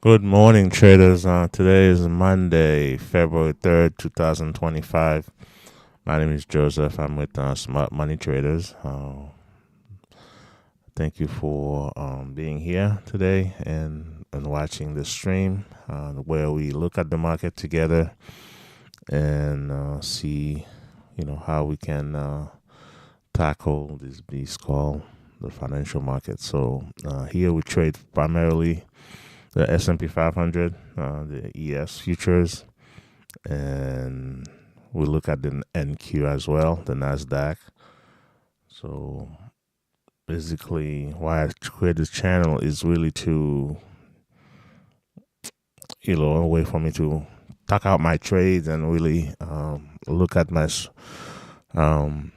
Good morning, traders. Today is Monday, February 3rd, 2025. My name is Joseph. I'm with Smart Money Traders. Thank you for being here today and watching the stream where we look at the market together and see, how we can tackle this beast called the financial market. So here we trade primarily the S&P 500, the ES futures, and we look at the NQ as well, the Nasdaq. So basically, why I create this channel is really to, a way for me to talk out my trades and really look at um,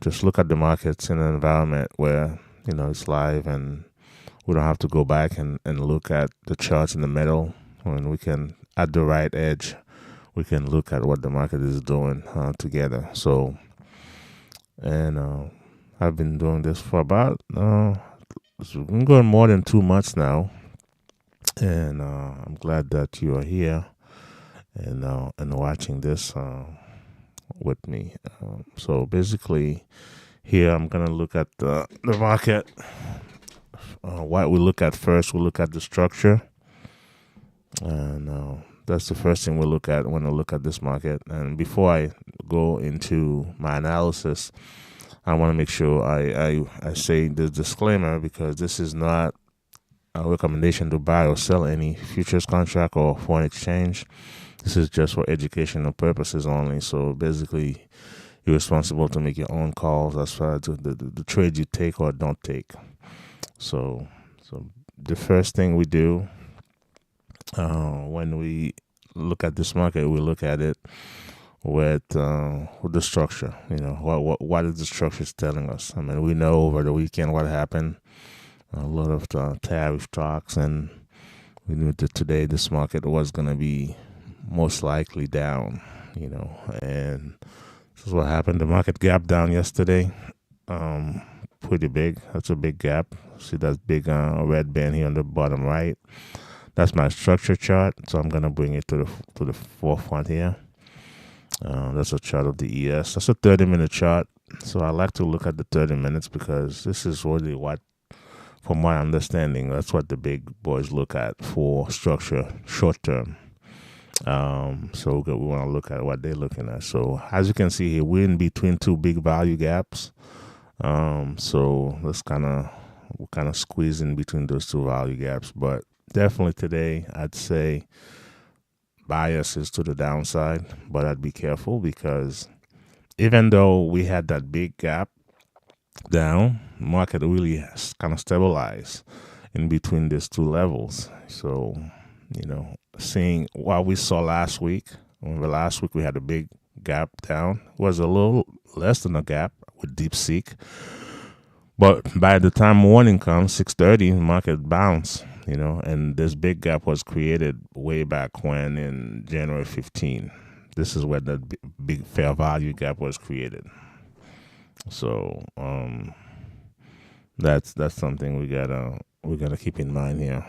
just look at the markets in an environment where it's live and we don't have to go back and look at the charts in the middle when we can at the right edge we can look at what the market is doing together. And I've been doing this for about it's been going more than 2 months now, and I'm glad that you are here and watching this with me. So basically, here I'm gonna look at the market. What we look at first, we look at the structure, and that's the first thing we look at when I look at this market. And before I go into my analysis, I want to make sure I say the disclaimer, because this is not a recommendation to buy or sell any futures contract or foreign exchange. This is just for educational purposes only. So basically, you're responsible to make your own calls as far as the trade you take or don't take. So the first thing we do when we look at this market, we look at it with the structure. What is the structure telling us? I mean, we know over the weekend what happened. A lot of tariff talks, and we knew that today this market was going to be most likely down. And this is what happened. The market gap down yesterday. Pretty big. That's a big gap. See that big red band here on the bottom right. That's my structure chart. So I'm gonna bring it to the forefront here. That's a chart of the ES. That's a 30-minute chart. So I like to look at the 30 minutes because this is really what, from my understanding, that's what the big boys look at for structure short term. So we want to look at what they're looking at. So as you can see here, we're in between two big value gaps. So let's kind of squeeze in between those two value gaps. But definitely today, I'd say bias is to the downside, but I'd be careful because even though we had that big gap down, market really has kind of stabilized in between these two levels. So, seeing what we saw last week, remember last week we had a big gap down, was a little less than a gap with deep seek. But by the time morning comes, 6:30, market bounce, and this big gap was created way back when in January 15. This is where that big fair value gap was created. So that's something we gotta keep in mind here.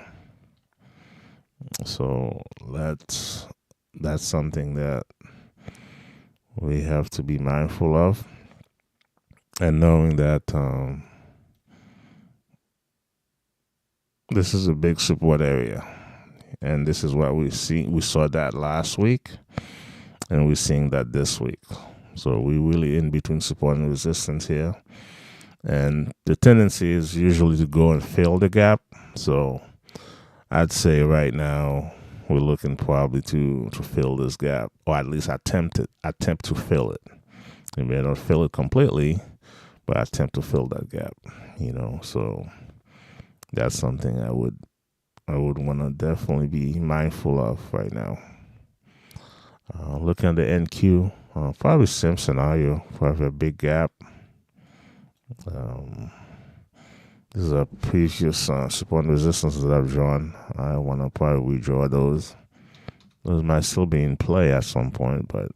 So that's something that we have to be mindful of, and knowing that this is a big support area, and this is what we see. We saw that last week, and we're seeing that this week. So we really in between support and resistance here, and the tendency is usually to go and fill the gap. So I'd say right now we're looking probably to fill this gap, or at least attempt to fill it. We may not fill it completely, but attempt to fill that gap. So that's something I would want to definitely be mindful of right now. Looking at the NQ, probably same scenario, probably a big gap. This is a previous support and resistance that I've drawn. I want to probably redraw those. Those might still be in play at some point, but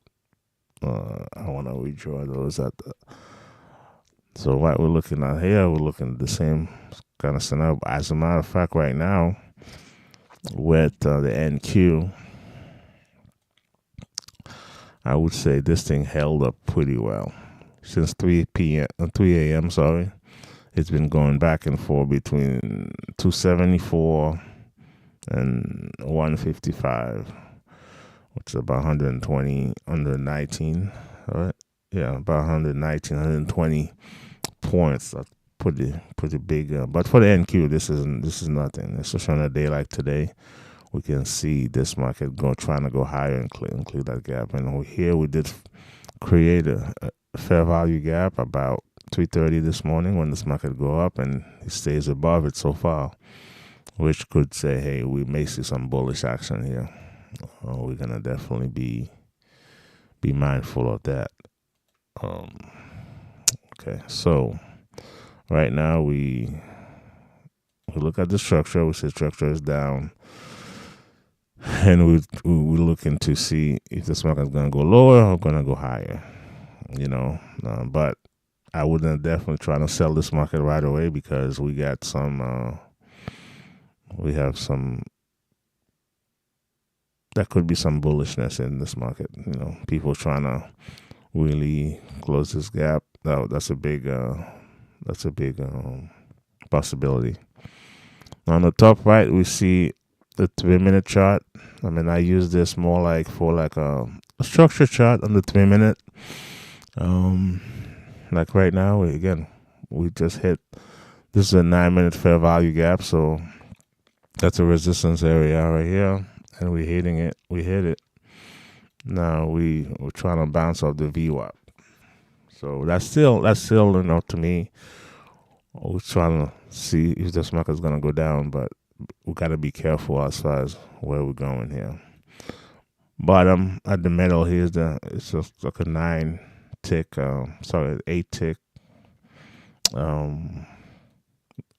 I want to redraw those at the. So what we're looking at here, we're looking at the same kind of scenario. As a matter of fact, right now, with the NQ, I would say this thing held up pretty well since 3 a.m. Sorry, it's been going back and forth between 274 and 155, which is about 120, 119. All right, yeah, about 119, 120 points. That's pretty big. But for the NQ, this is nothing. Especially on a day like today, we can see this market trying to go higher and clear that gap. And here we did create a fair value gap about 3:30 this morning when this market go up, and it stays above it so far, which could say, hey, we may see some bullish action here. We're gonna definitely be mindful of that. Okay, so right now we look at the structure. We see structure is down, and we're looking to see if this market is gonna go lower or gonna go higher. But I wouldn't definitely try to sell this market right away because we got we have some, that could be some bullishness in this market. People trying to really close this gap. That's a big possibility. On the top right, we see the 3-minute chart. I mean, I use this more like for a structure chart on the 3-minute. Like right now, we just hit. This is a 9-minute fair value gap, so that's a resistance area right here, and we're hitting it. We hit it. Now we're trying to bounce off the VWAP. So that's still to me. We're trying to see if this market is gonna go down, but we gotta be careful as far as where we're going here. Bottom at the middle here it's just like a 8 tick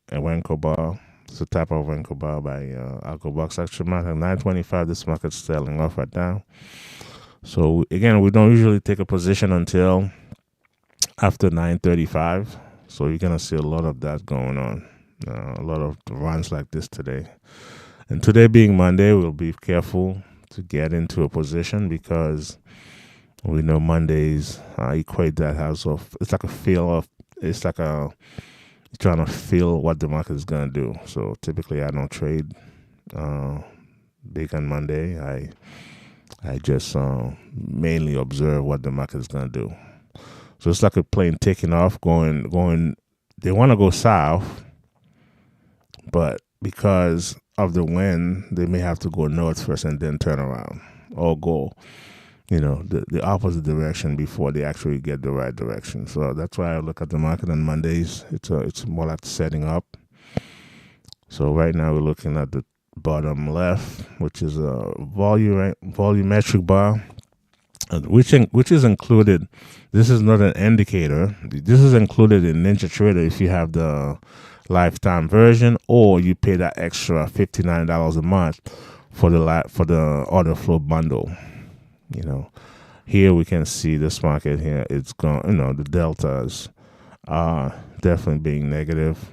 a Wenko bar. It's a type of Wenko bar by Alcobox Action Market. 925. This market's selling off right now. So again, we don't usually take a position until after 9:35. So you're gonna see a lot of that going on. A lot of runs like this today. And today being Monday, we'll be careful to get into a position because we know Mondays equate that as of, it's like a feel of, it's like a, trying to feel what the market is gonna do. So typically I don't trade big on Monday. I just mainly observe what the market is gonna do. So it's like a plane taking off, going. They want to go south, but because of the wind, they may have to go north first and then turn around, or go, the opposite direction before they actually get the right direction. So that's why I look at the market on Mondays. It's more like setting up. So right now we're looking at the bottom left, which is a volumetric bar, which is included. This is not an indicator. This is included in NinjaTrader if you have the lifetime version, or you pay that extra $59 a month for the order flow bundle. Here we can see this market here. It's gone. The deltas are definitely being negative,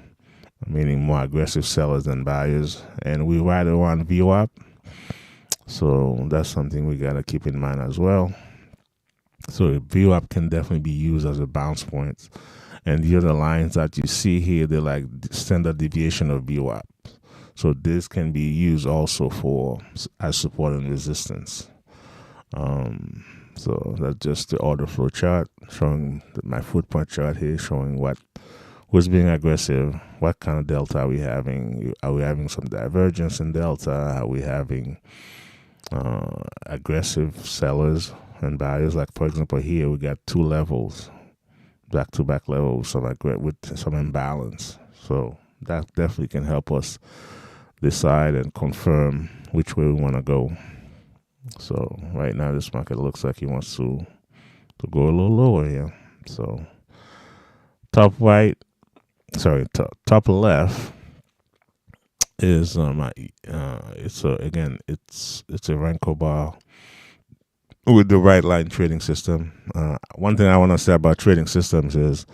meaning more aggressive sellers than buyers, and we right around VWAP. So that's something we gotta keep in mind as well. So VWAP can definitely be used as a bounce point. And the other lines that you see here, they're like standard deviation of VWAP. So this can be used also as support and resistance. So that's just the order flow chart showing my footprint chart here, showing who's being aggressive, what kind of delta are we having? Are we having some divergence in delta? Are we having aggressive sellers and buyers? Like for example, here we got 2 levels, back-to-back levels, with some imbalance. So that definitely can help us decide and confirm which way we want to go. So right now this market looks like he wants to go a little lower here. So top left is it's a Renko bar with the right line trading system. One thing I want to say about trading systems is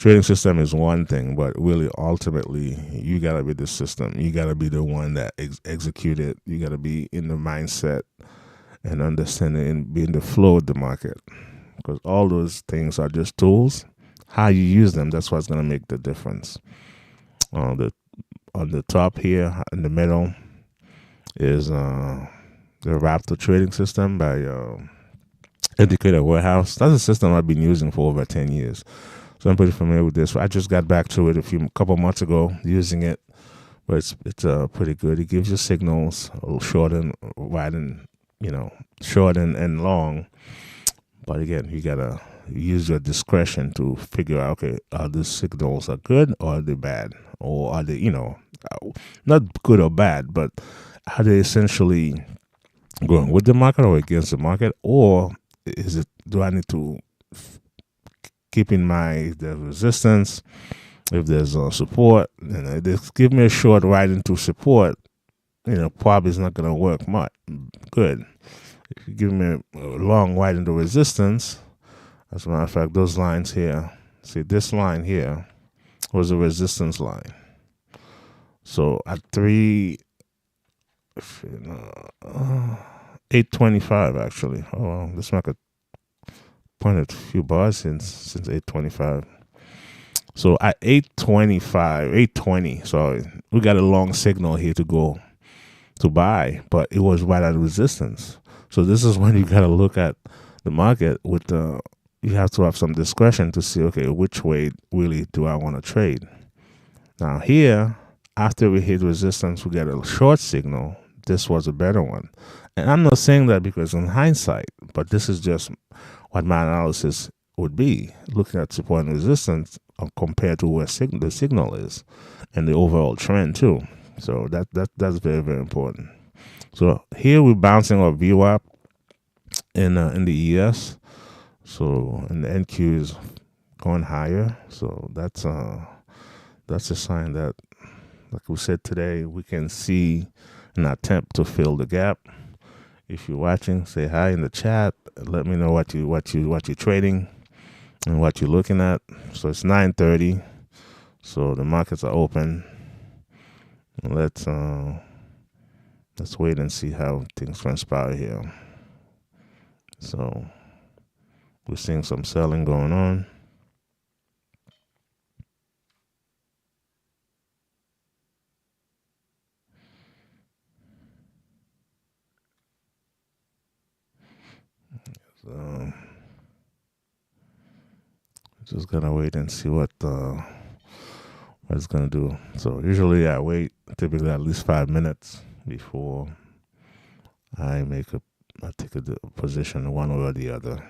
trading system is one thing, but really ultimately you gotta be the system. You gotta be the one that execute it. You gotta be in the mindset and understanding and be in the flow of the market. Because all those things are just tools. How you use them, that's what's gonna make the difference. On the top here in the middle is the Raptor trading system by Educator Warehouse. That's a system I've been using for over 10 years. So I'm pretty familiar with this. I just got back to it couple months ago using it, but it's pretty good. It gives you signals, a little short and wide and short and long. But again, you gotta use your discretion to figure out, okay, are these signals are good or are they bad, or are they not good or bad, but are they essentially going with the market or against the market, or is it? Do I need to keep in mind the resistance? If there's support, just give me a short ride into support. Probably it's not gonna work much. Good. If you give me a long ride into resistance, as a matter of fact, those lines here. See, this line here was a resistance line. So at 825 actually. Oh, well, this market pointed a few bars since 825. So at 820, sorry, we got a long signal here to go to buy, but it was right at resistance. So this is when you got to look at the market with you have to have some discretion to see, okay, which way really do I want to trade? Now here, after we hit resistance, we get a short signal. This was a better one. And I'm not saying that because in hindsight, but this is just what my analysis would be, looking at support and resistance compared to where the signal is and the overall trend too. So that's very, very important. So here we're bouncing our VWAP in the ES. So and the NQ is going higher. So that's a sign that, like we said today, we can see an attempt to fill the gap. If you're watching, say hi in the chat. Let me know what you're trading and what you're looking at. So it's 9:30. So the markets are open. Let's wait and see how things transpire here. So we're seeing some selling going on. So just gonna wait and see what it's gonna do. So usually I wait typically at least 5 minutes before I take a position one way or the other.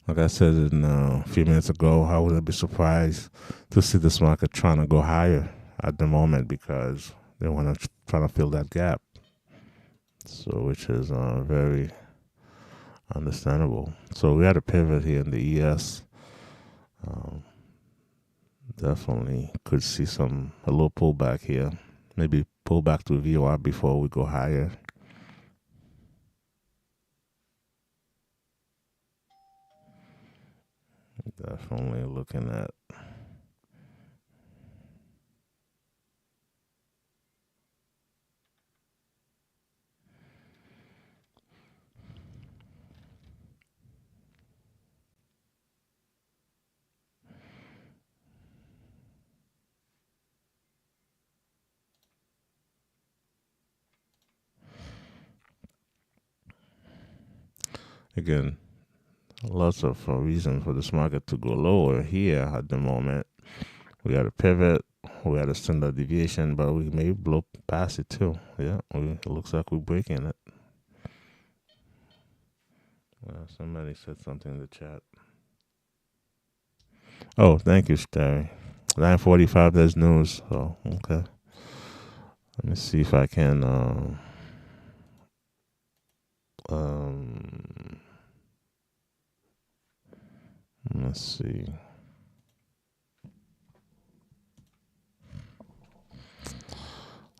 Like I said a few minutes ago, I wouldn't be surprised to see this market trying to go higher at the moment because they want to try to fill that gap. So, which is very understandable. So we had a pivot here in the ES. Definitely could see a little pullback here. Maybe pull back to VOR before we go higher. Definitely looking at Again, lots of reasons for this market to go lower here at the moment. We got a pivot, we had a standard deviation, but we may blow past it too. Yeah, it looks like we're breaking it. Somebody said something in the chat. Oh, thank you, Starry. 9:45. There's news. Oh, okay. Let me see if I can. Let's see.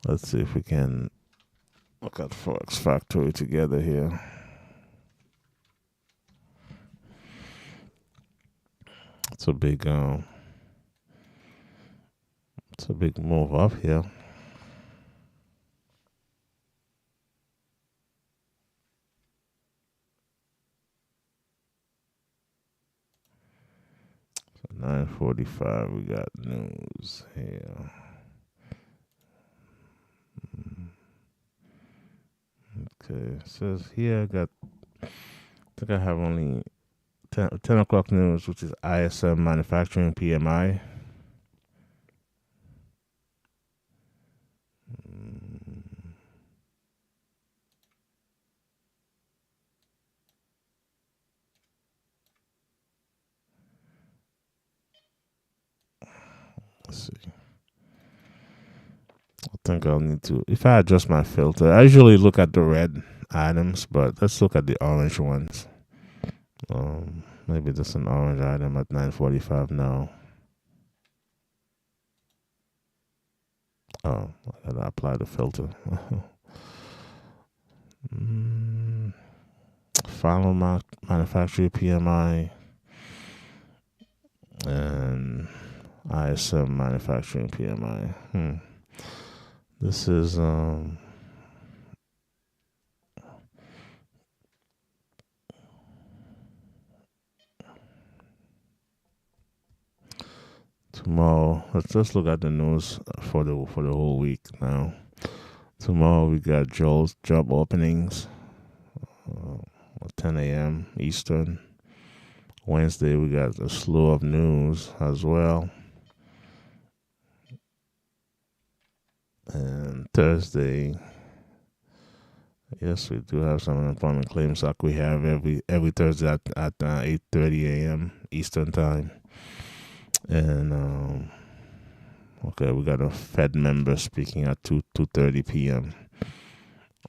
Let's see if we can look at Forex Factory together here. It's a big move up here. So 9:45, we got news here. Okay, it says here I think I have only 10 o'clock news, which is ISM manufacturing PMI. Let's see. I think I'll need to, if I adjust my filter, I usually look at the red items, but let's look at the orange ones. Maybe there's an orange item at 9:45 now. Oh, I gotta apply the filter. Final manufacturer PMI and ISM manufacturing PMI. This is tomorrow. Let's just look at the news for the whole week now. Tomorrow we got job openings, 10 a.m. Eastern. Wednesday we got a slew of news as well. And Thursday, yes, we do have some unemployment claims like we have every Thursday at 8:30 a.m. Eastern time. And okay, we got a Fed member speaking at 2:30 p.m.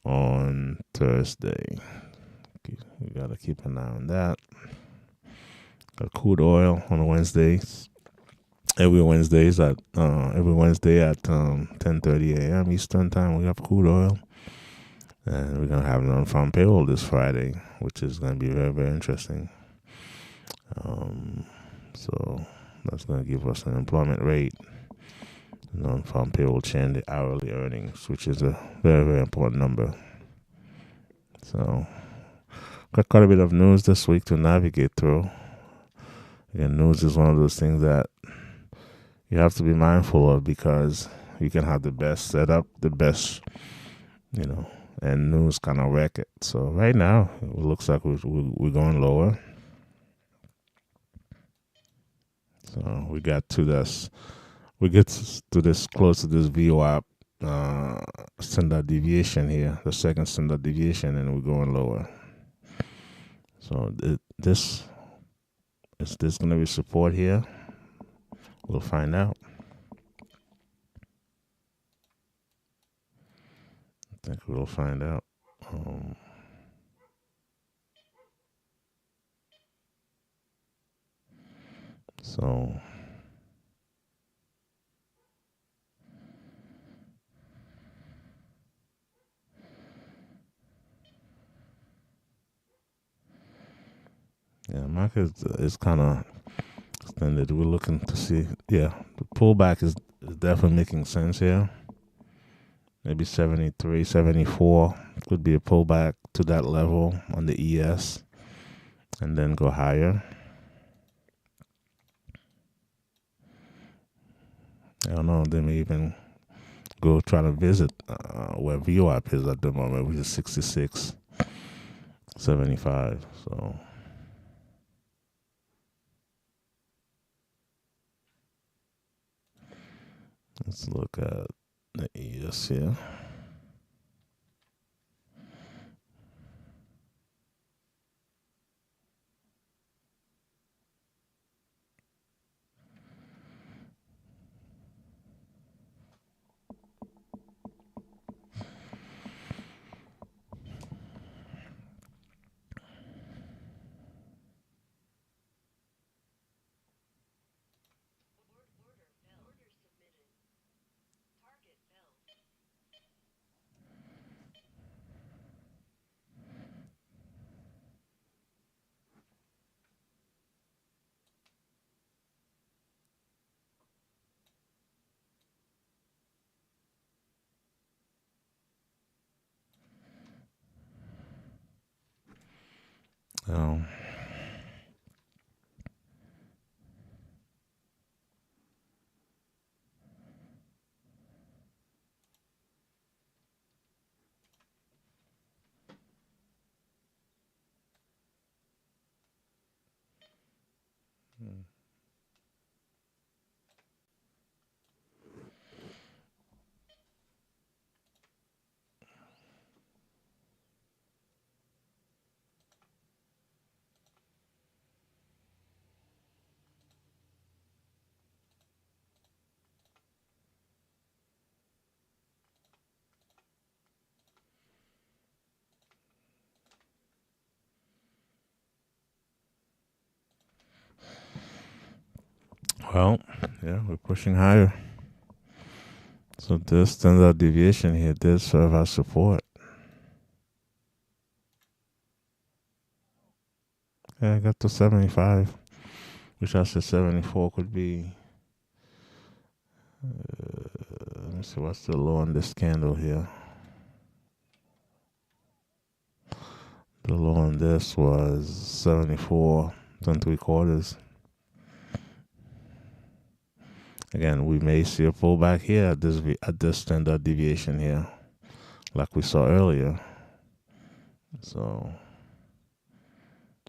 on Thursday. We gotta keep an eye on that. Got crude oil on Wednesdays. Every Wednesday at 10:30 a.m. Eastern time, we have crude oil, and we're gonna have an on-farm payroll this Friday, which is gonna be very, very interesting. So that's gonna give us an employment rate, non-farm payroll change, the hourly earnings, which is a very, very important number. So got quite a bit of news this week to navigate through. Again, news is one of those things that you have to be mindful of because you can have the best setup, the best, and news kind of wreck it. So right now, it looks like we're going lower. So we get to this close to this VWAP standard deviation here, the second standard deviation, and we're going lower. So is this going to be support here? We'll find out. I think we'll find out. So yeah, market is kind of extended. We're looking to see, the pullback is definitely making sense here. Maybe 73, 74 could be a pullback to that level on the ES and then go higher. I don't know, they may even go try to visit where VWAP is at the moment, which is 66. 75. So let's look at the ES here. Um, well, yeah, we're pushing higher. So this standard deviation here did serve as support. Yeah, I got to 75, which I said 74 could be. Let me see what's the low on this candle here. The low on this was 74 and 3/4. Again, we may see a pullback here at this standard deviation here, like we saw earlier. So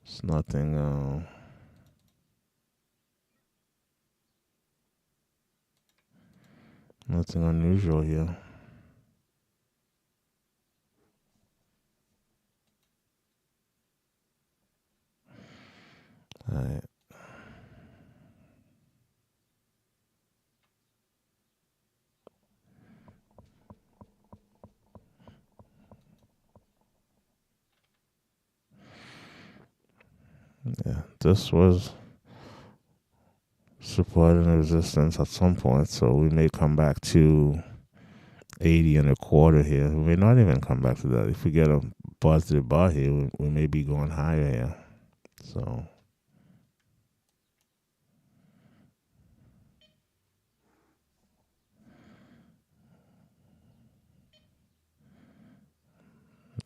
it's nothing. Nothing unusual here. All right. Yeah, this was support and resistance at some point, so we may come back to 80 and 1/4 here. We may not even come back to that. If we get a positive bar here, we may be going higher here. So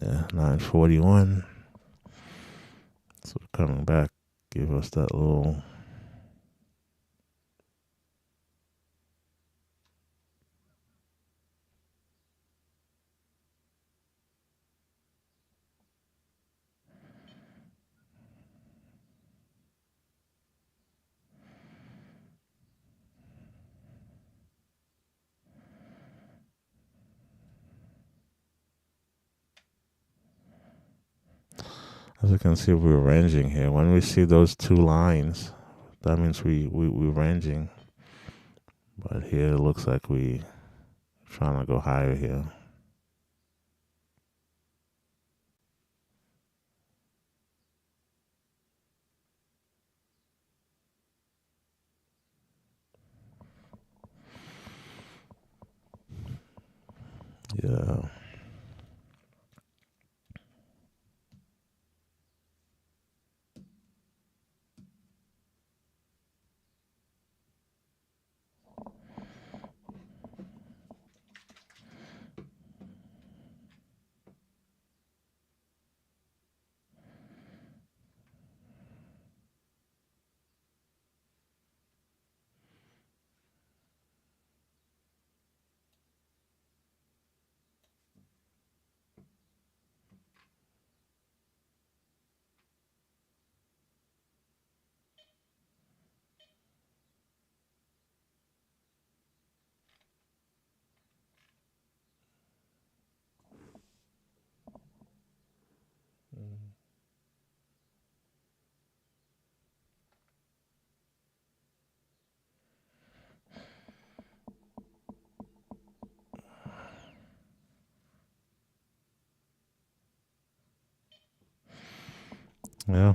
yeah, 941. So coming back, give us that little. As you can see, we're ranging here. When we see those two lines, that means we're ranging. But here it looks like we trying to go higher here. Yeah. Yeah.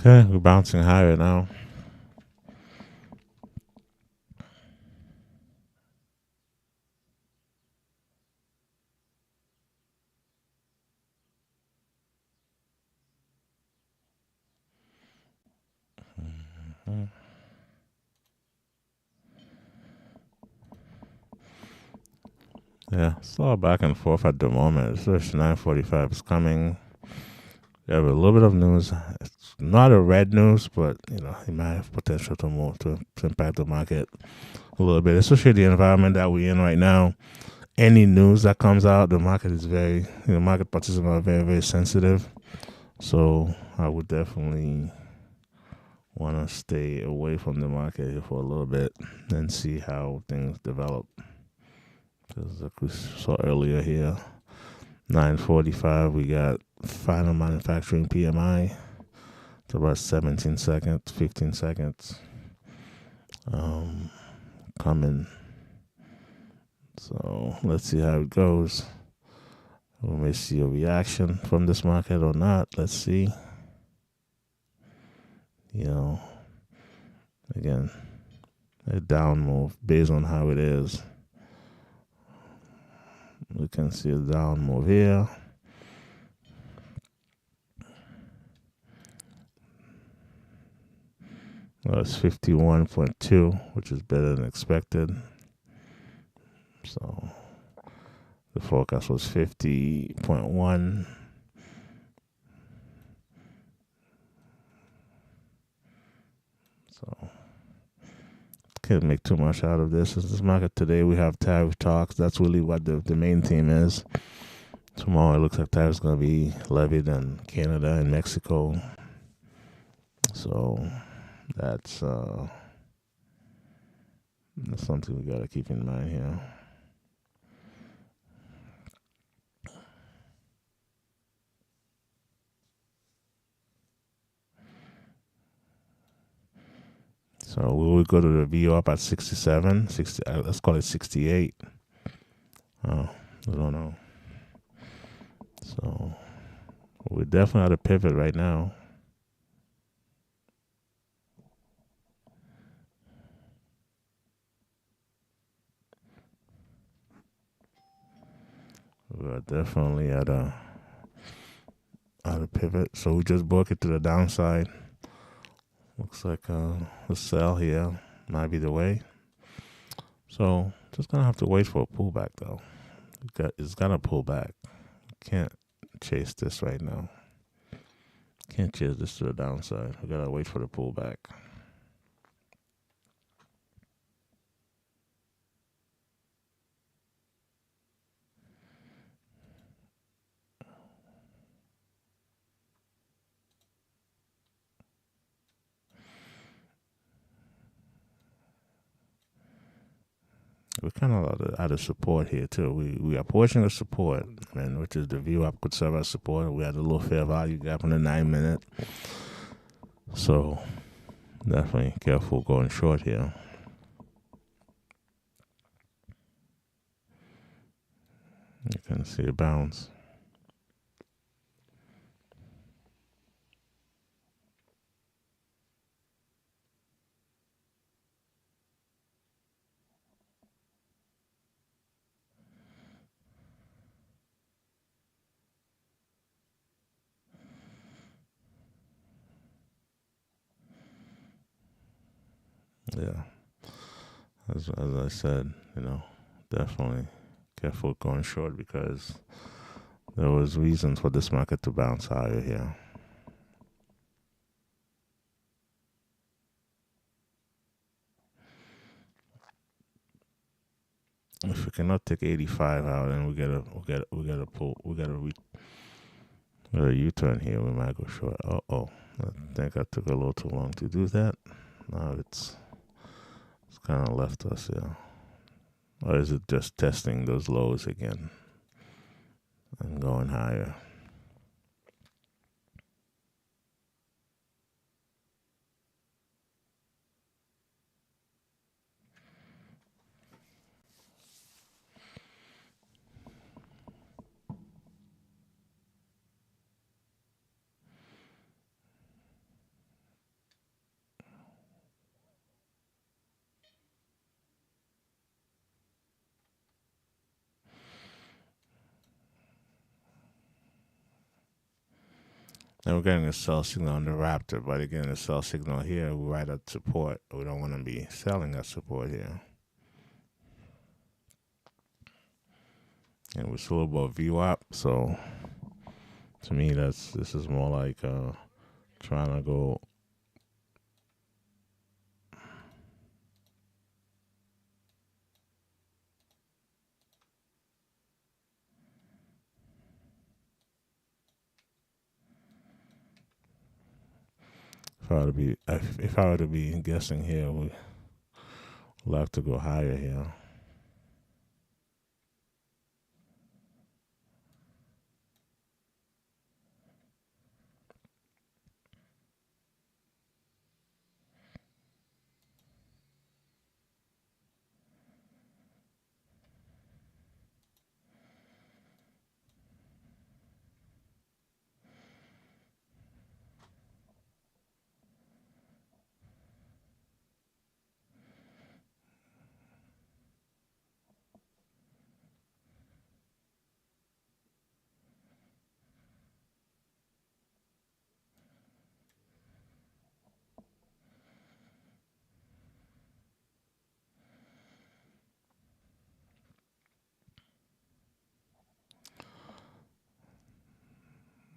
Okay, we're bouncing higher now. Mhm. Yeah, it's all back and forth at the moment. It's just 9:45 is coming. We have a little bit of news. It's not a red news, but it might have potential to move to impact the market a little bit, especially the environment that we're in right now. Any news that comes out, the market is market participants are very, very sensitive. So I would definitely want to stay away from the market here for a little bit and see how things develop. Because like we saw earlier here, 9:45, we got final manufacturing PMI. It's about 17 seconds, 15 seconds coming. So let's see how it goes. We may see a reaction from this market or not. Let's see. Again, a down move based on how it is. We can see a down move here. Well, it's 51.2, which is better than expected. So the forecast was 50.1. So can't make too much out of this. In this market today, we have tariff talks. That's really what the main theme is. Tomorrow, it looks like tariffs going to be levied in Canada and Mexico. So that's something we got to keep in mind here. So will we go to the VO up at 67, 60, let's call it 68. Oh, I don't know. So we're definitely at a pivot right now. We're definitely at a pivot. So we just broke it to the downside. Looks like a sell here might be the way. So just gonna have to wait for a pullback though. It's gonna pull back. Can't chase this right now. Can't chase this to the downside. We gotta wait for the pullback. We're kind of out of support here too. We are approaching a support, which is the view up could serve as support. We had a little fair value gap on the 9-minute, so definitely careful going short here. You can see a bounce. Yeah, as I said, definitely careful going short because there was reasons for this market to bounce higher here. If we cannot take 85 out, then we gotta pull, we gotta a U-turn here. We might go short. Oh. I think I took a little too long to do that. Now it's kind of left us here. Or is it just testing those lows again and going higher? And we're getting a sell signal on the Raptor, but again, the sell signal here, we're right at support. We don't want to be selling at support here. And we're still above VWAP, so to me, this is more like trying to go. If I were to be guessing here, we'll have to go higher here.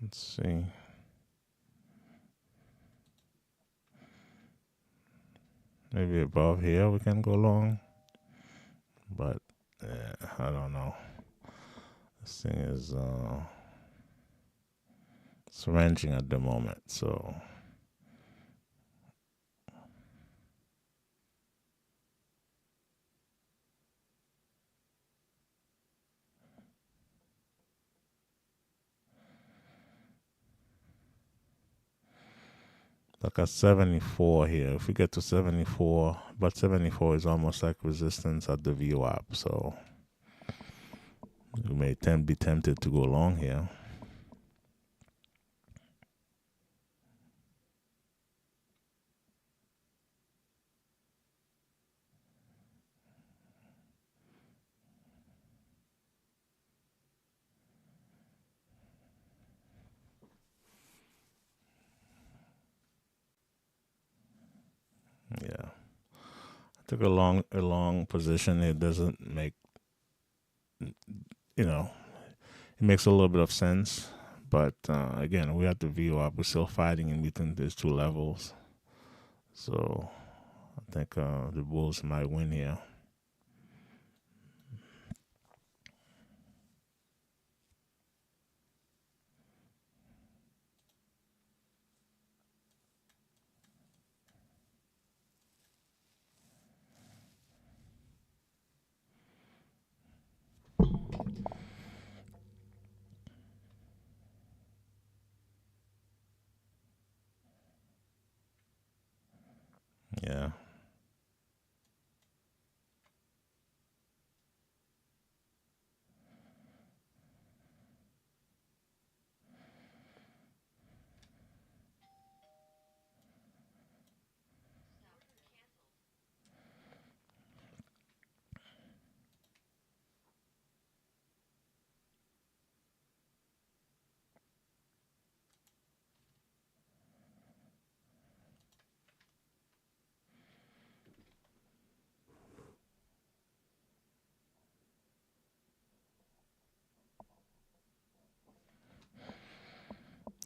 Let's see. Maybe above here we can go long, but I don't know. This thing is it's ranging at the moment, so like a 74 here. If we get to 74, but 74 is almost like resistance at the VWAP, so you may be tempted to go long here. Yeah, I took a long position. It doesn't make, you know, it makes a little bit of sense, but again, we have the VWAP. We're still fighting in between these two levels, so I think the Bulls might win here. Yeah.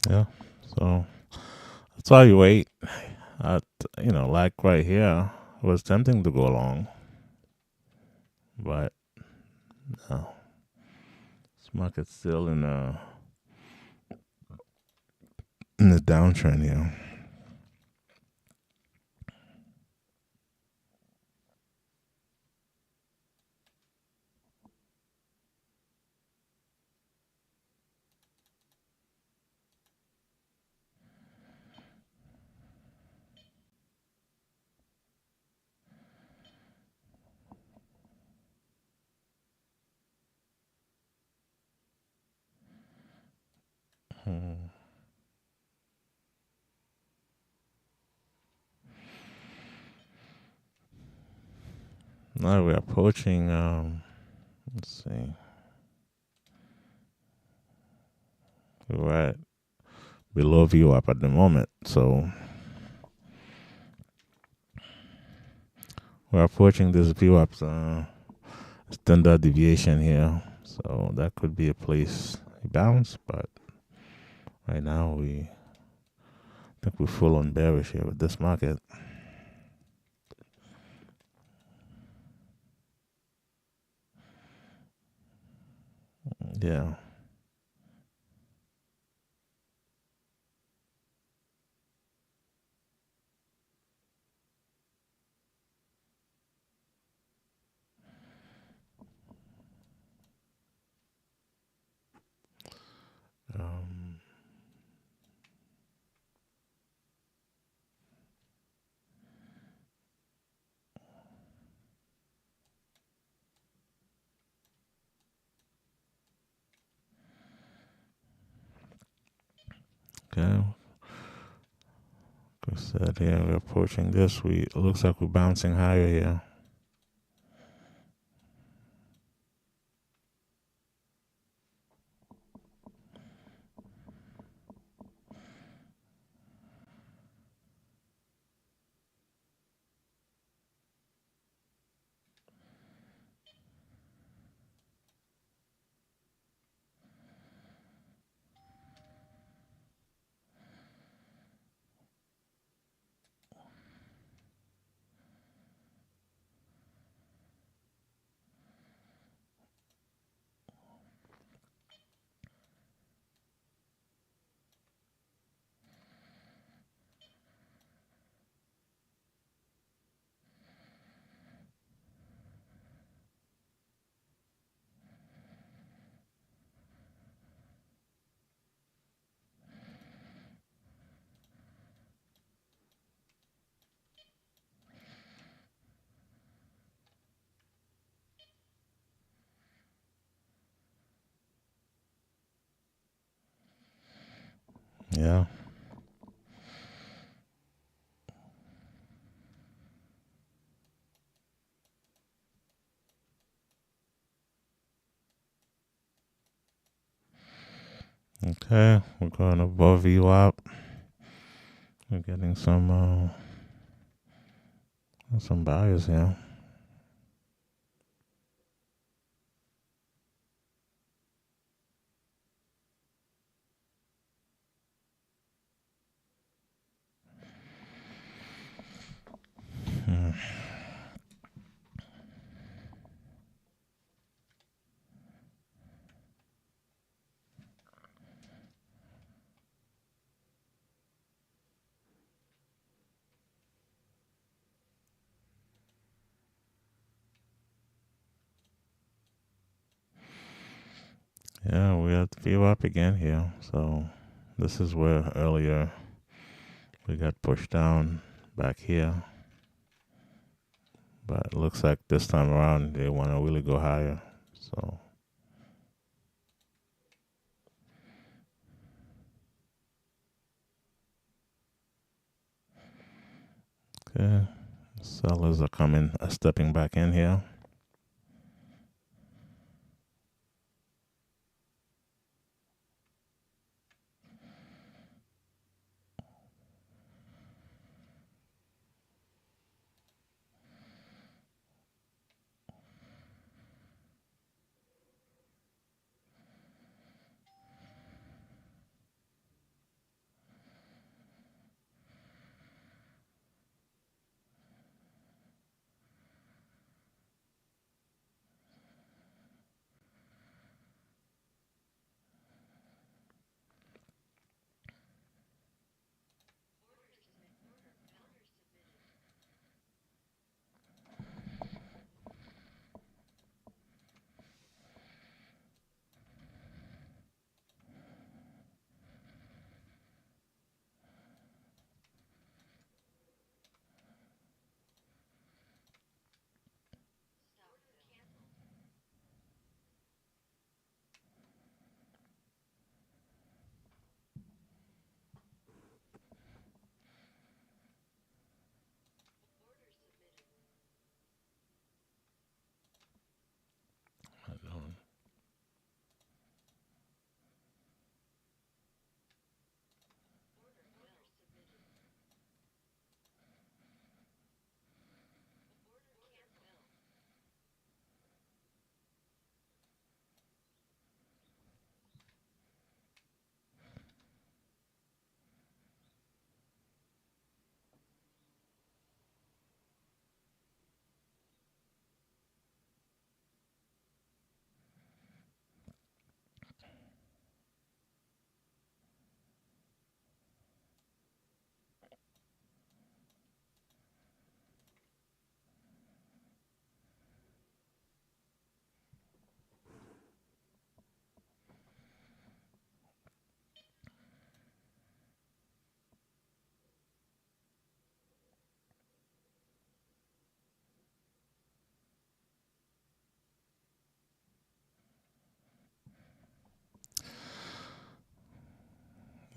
Yeah. So that's why you wait. At, like right here, it was tempting to go long, but no. This market's still in a in the downtrend here. Now we're approaching. Let's see. We're at below VWAP at the moment, so we're approaching this VWAP standard deviation here. So that could be a place to bounce, but right now we think we're full on bearish here with this market. Yeah. Um, okay. Like I said here, we're approaching this. It looks like we're bouncing higher here. Yeah. Okay, we're going above VWAP. We're getting some buyers here. Yeah, we're at VWAP again here. So this is where earlier we got pushed down back here. But it looks like this time around they want to really go higher. So okay, sellers are stepping back in here.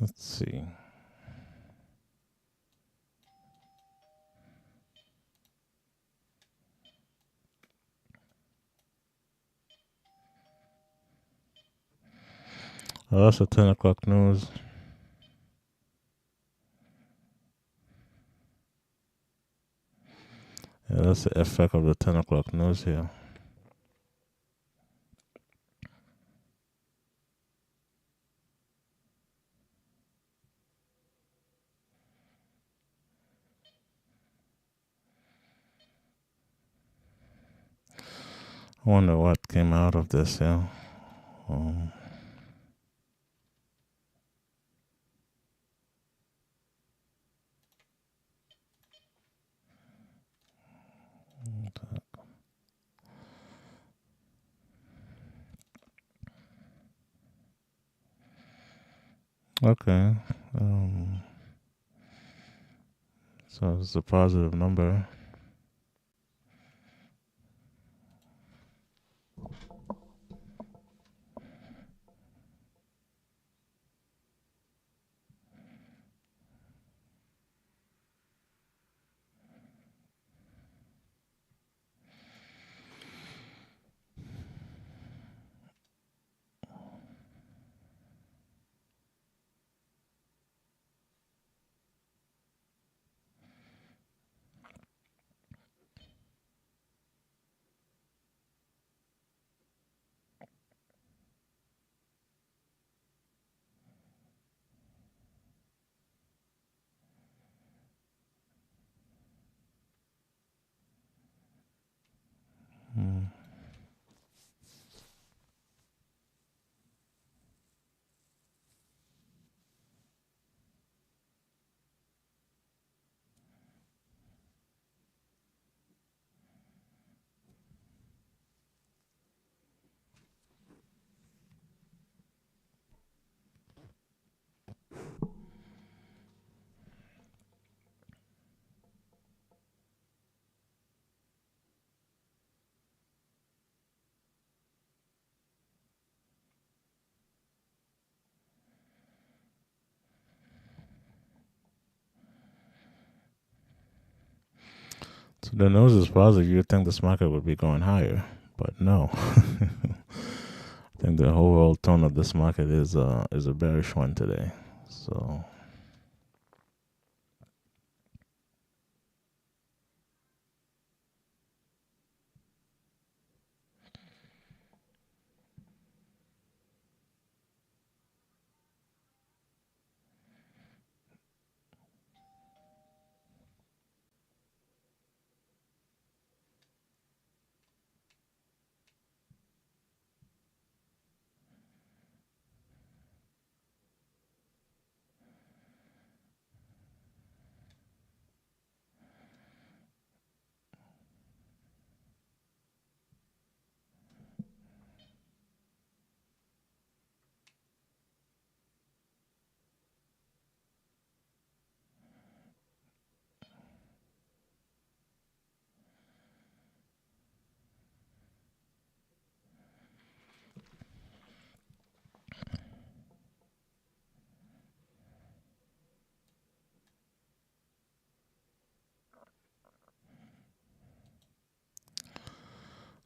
Let's see. Oh, that's a 10 o'clock news. Yeah, that's the effect of the 10 o'clock news here. I wonder what came out of this, yeah. Um, okay. So it's a positive number. Mm. So the news is positive. You'd think this market would be going higher, but no. I think the overall tone of this market is a bearish one today. So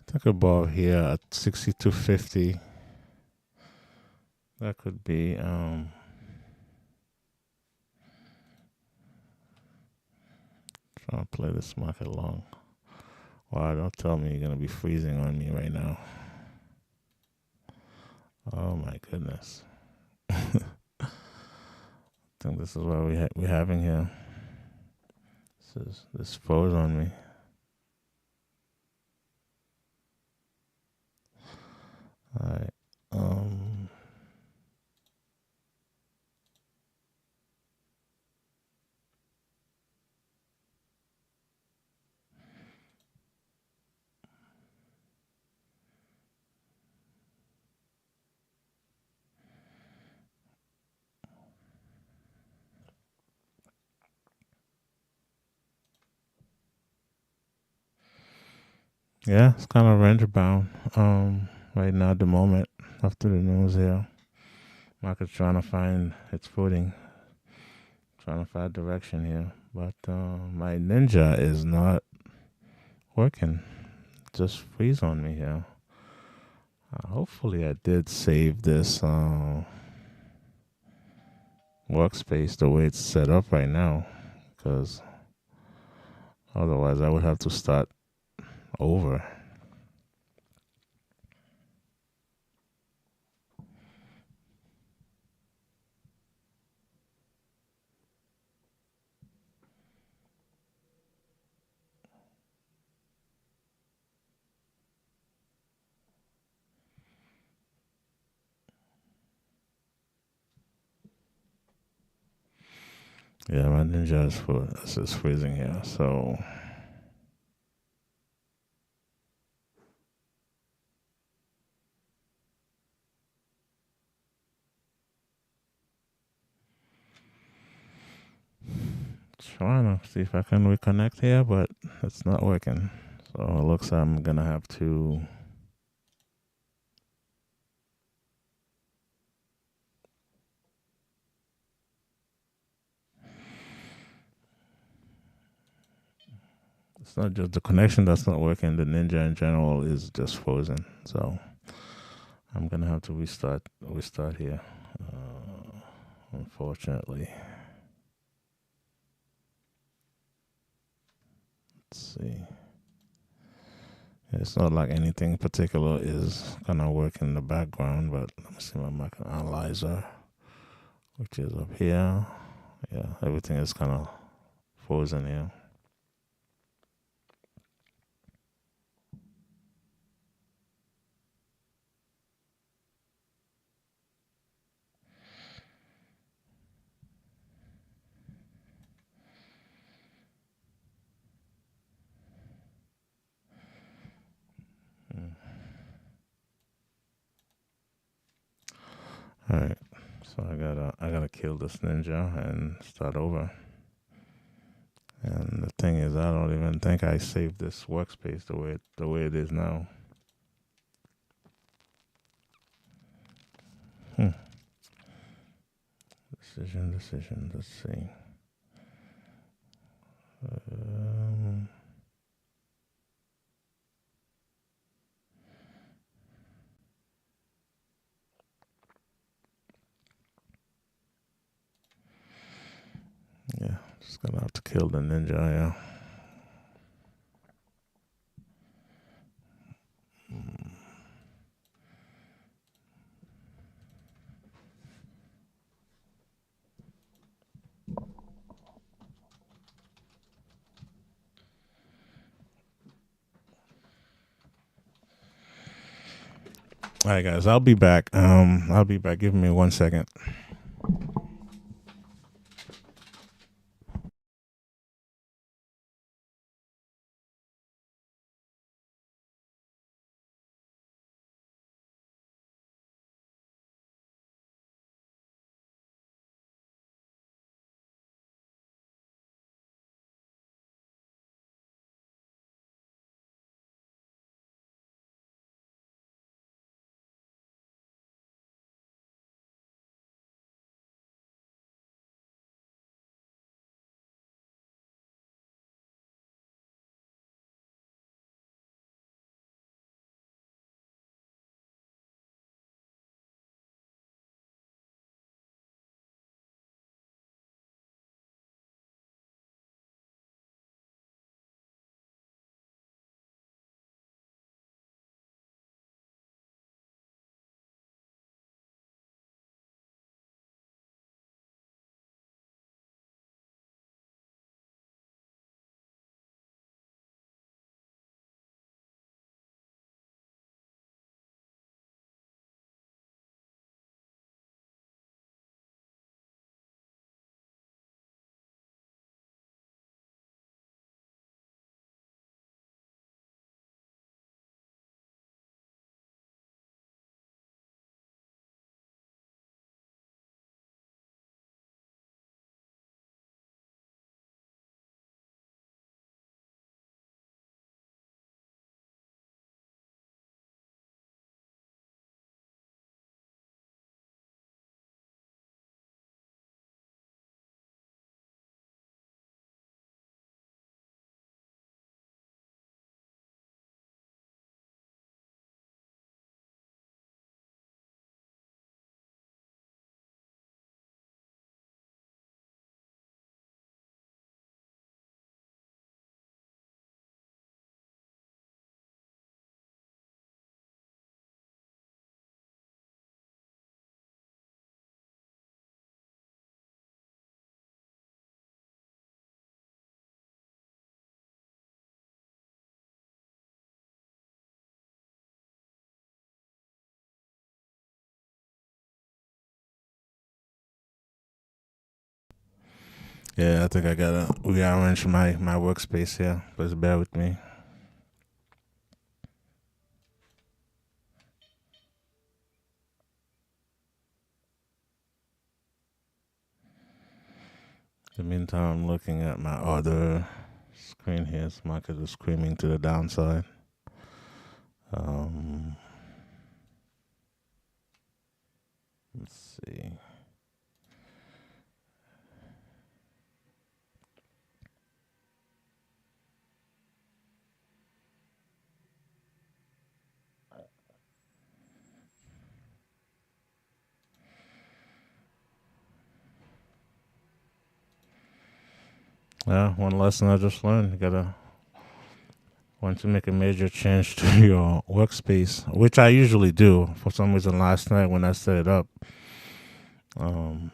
I think above here at 62.50, that could be trying to play this market long. Wow, don't tell me you're gonna be freezing on me right now. Oh my goodness. I think this is what we're having here. This froze on me. All right. Yeah, it's kind of range bound. Right now at the moment after the news here. Market's trying to find its footing, trying to find direction here. But my ninja is not working. Just freeze on me here. Hopefully, I did save this workspace the way it's set up right now, because otherwise, I would have to start over. Yeah, my ninja is freezing here, so trying to see if I can reconnect here, but it's not working. So it looks like I'm gonna have to. It's not just the connection that's not working. The Ninja in general is just frozen. So I'm gonna have to restart here. Unfortunately, let's see. It's not like anything particular is gonna work in the background, but let me see my market analyzer, which is up here. Yeah, everything is kind of frozen here. Mm. All right, so I gotta kill this ninja and start over. And the thing is, I don't even think I saved this workspace the way it is now. Hmm. Decision. Let's see. Um, yeah, just gonna have to kill the ninja. Yeah. All right, guys. I'll be back. I'll be back. Give me 1 second. Yeah, I think I gotta rearrange my workspace here. Please bear with me. In the meantime, I'm looking at my other screen here. This market is screaming to the downside. Um, let's see. Yeah, one lesson I just learned. You gotta want to make a major change to your workspace, which I usually do. For some reason, last night when I set it up, um,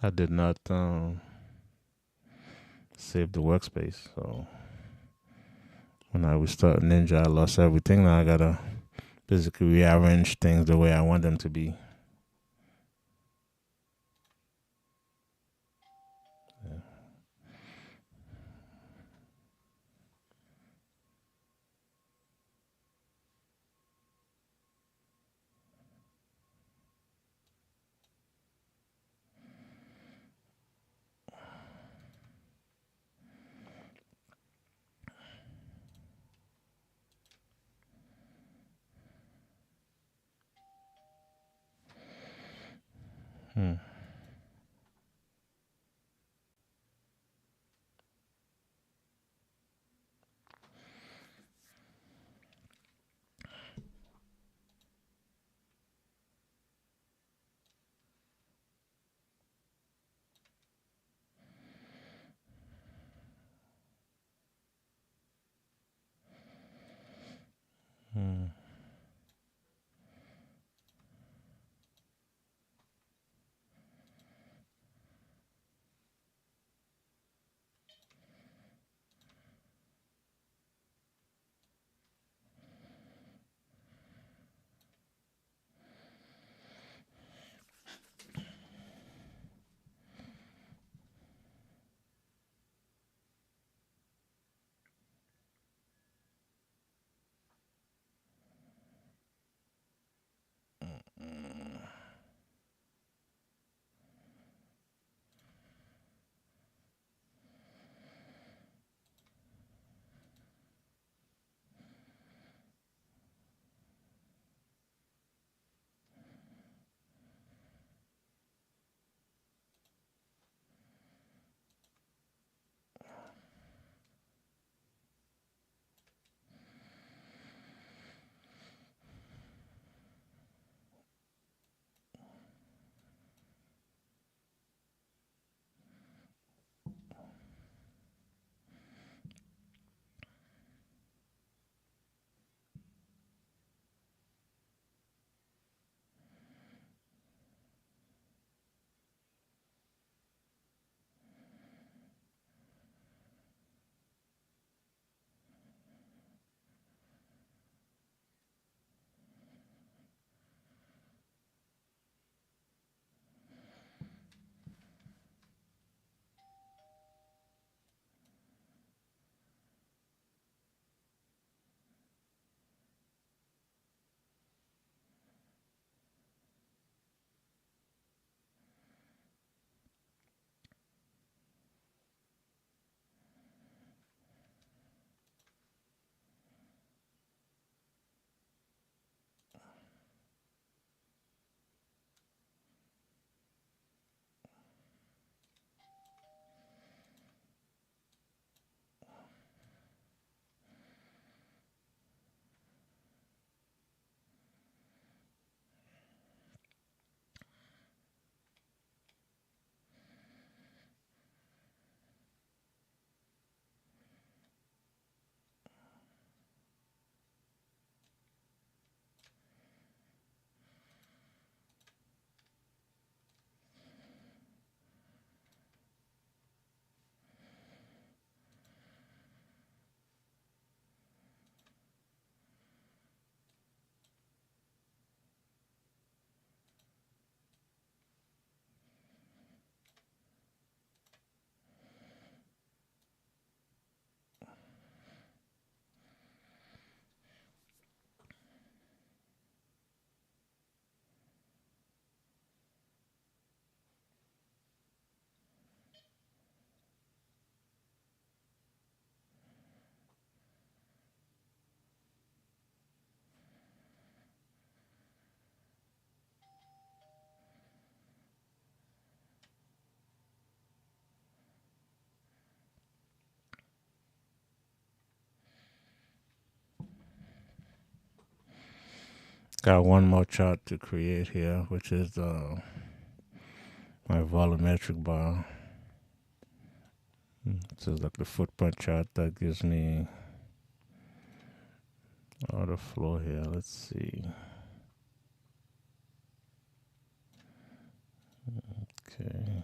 I did not save the workspace. So when I restart Ninja, I lost everything. Now I gotta basically rearrange things the way I want them to be. Yeah. Hmm. Hmm. Got one more chart to create here, which is my volumetric bar. This is like the footprint chart that gives me all the flow here. Let's see. Okay.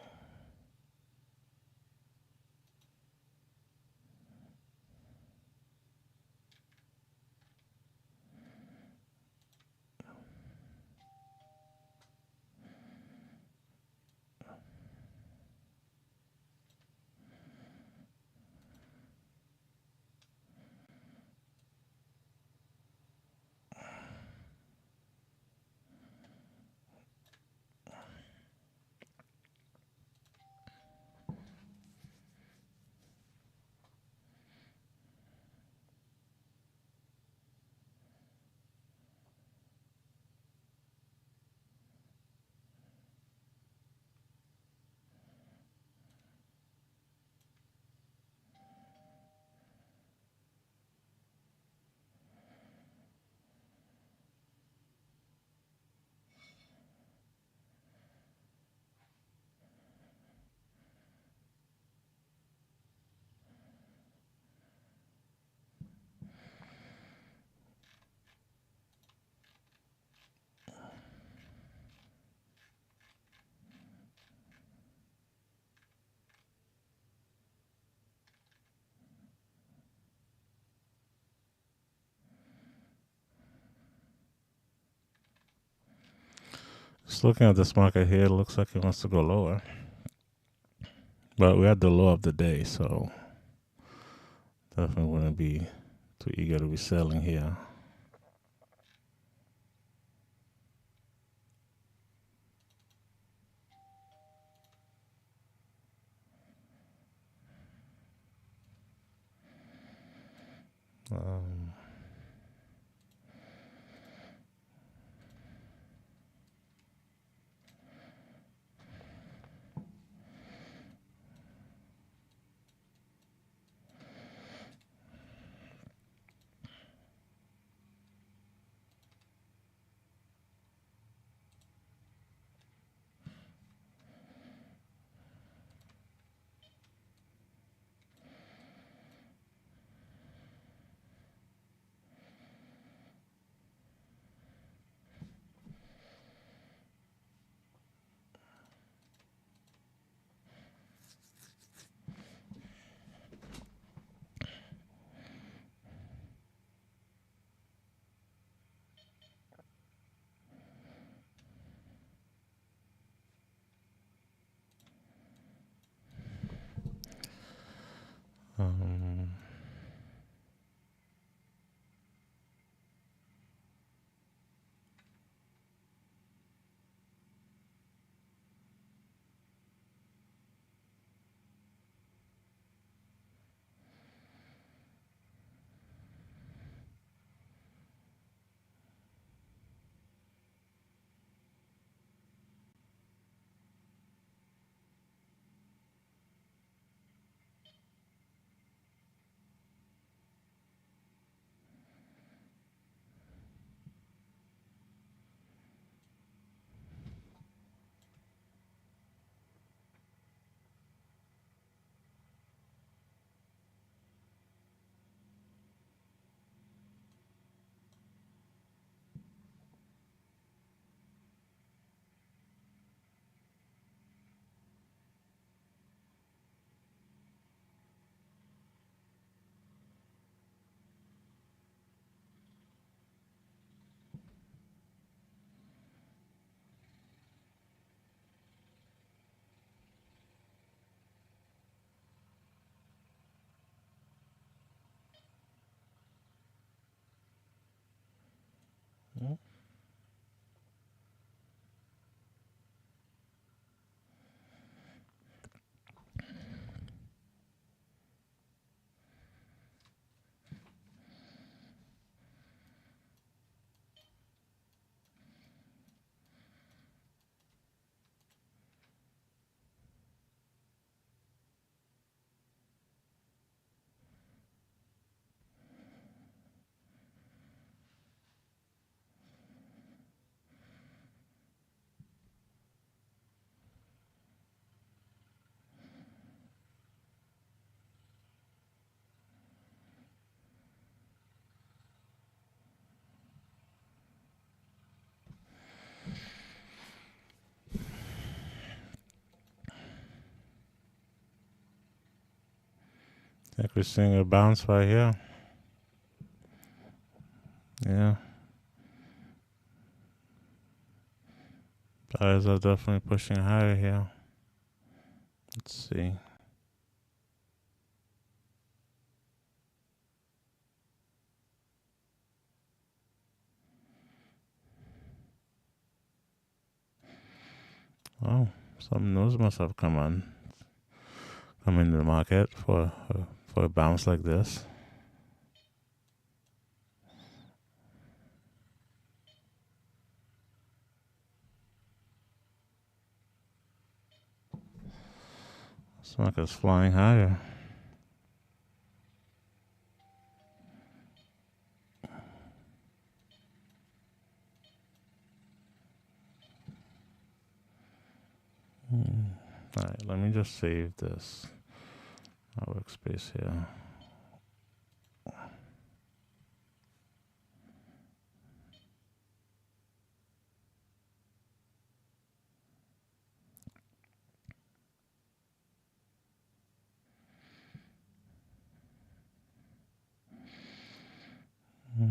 Just looking at this market here, it looks like it wants to go lower. But we're at the low of the day, so definitely wouldn't be too eager to be selling here. Um, I think we're seeing a bounce right here. Yeah. Buyers are definitely pushing higher here. Let's see. Oh, some news must have come into the market for a bounce like this. This market's flying higher. All right, let me just save this workspace here.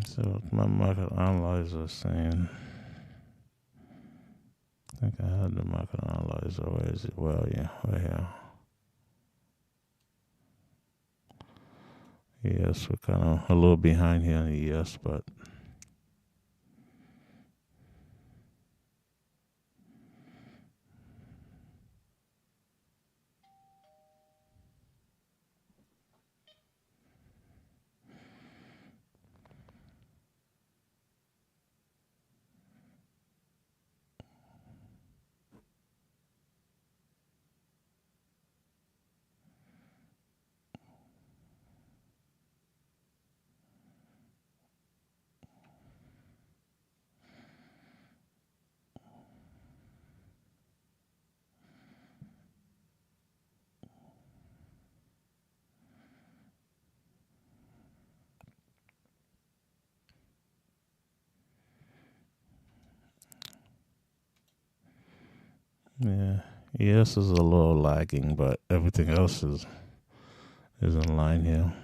So what my market analyzer is saying. I think I had the market analyzer. Where is it? Well, yeah, right here. Yes, we're kind of a little behind here on the ES, but yeah, ES is a little lagging, but everything else is in line here.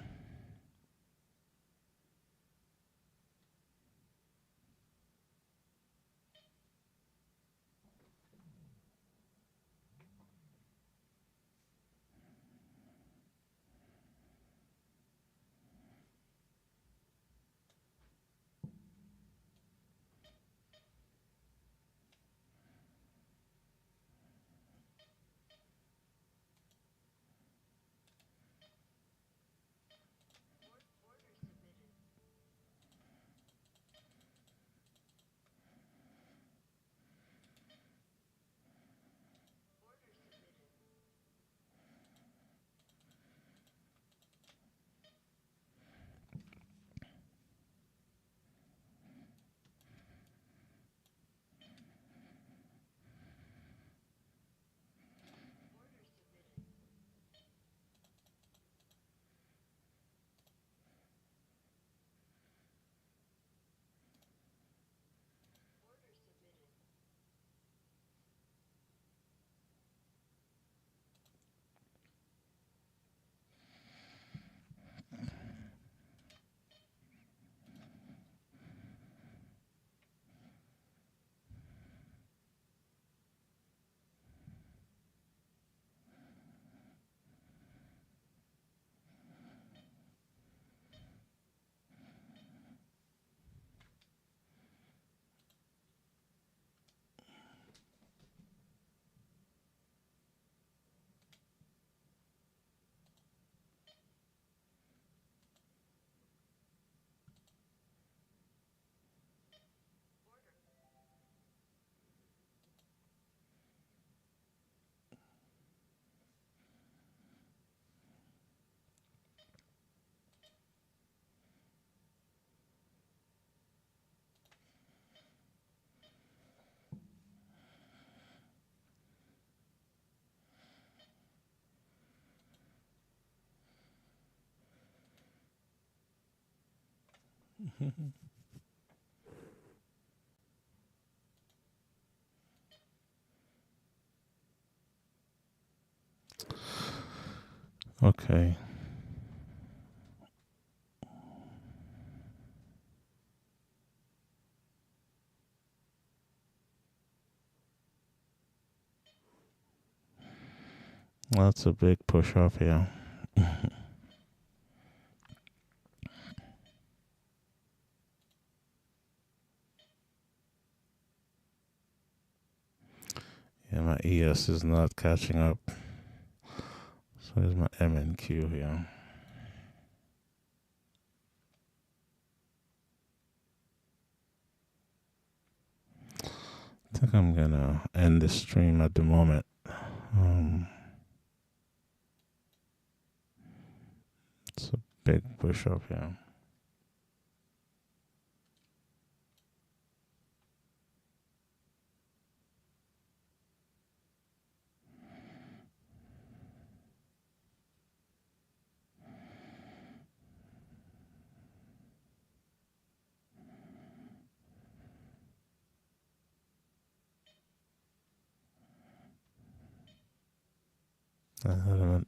Okay. That's a big push off here. Yeah, my ES is not catching up. So here's my M and Q here. I think I'm gonna end the stream at the moment. It's a big push up here. I didn't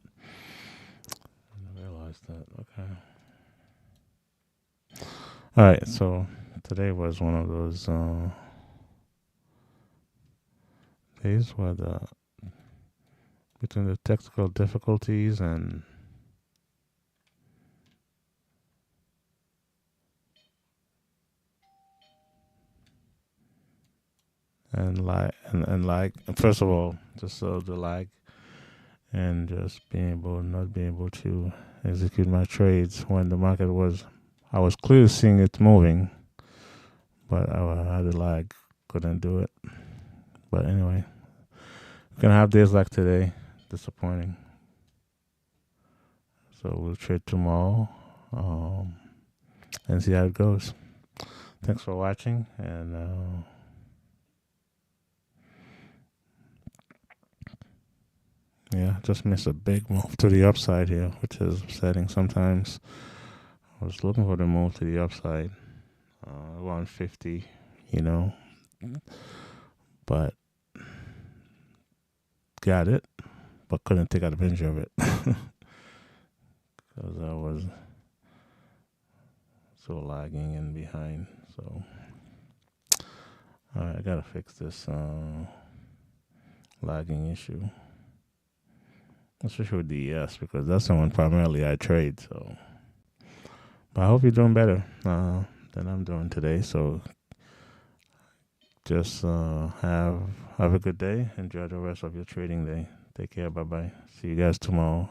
realize that. Okay. All right. So today was one of those days where between the technical difficulties and like first of all, just the lag and just not being able to execute my trades when the market was. I was clearly seeing it moving, but I had a lag, couldn't do it. But anyway, we're gonna have days like today, disappointing. So we'll trade tomorrow, and see how it goes. Thanks for watching, and yeah, just missed a big move to the upside here, which is upsetting sometimes. I was looking for the move to the upside, around 50, you know, but got it, but couldn't take advantage of it because I was so lagging and behind. So, I gotta fix this lagging issue, especially with the ES because that's the one primarily I trade. So, but I hope you're doing better than I'm doing today. So, just have a good day. Enjoy the rest of your trading day. Take care. Bye bye. See you guys tomorrow.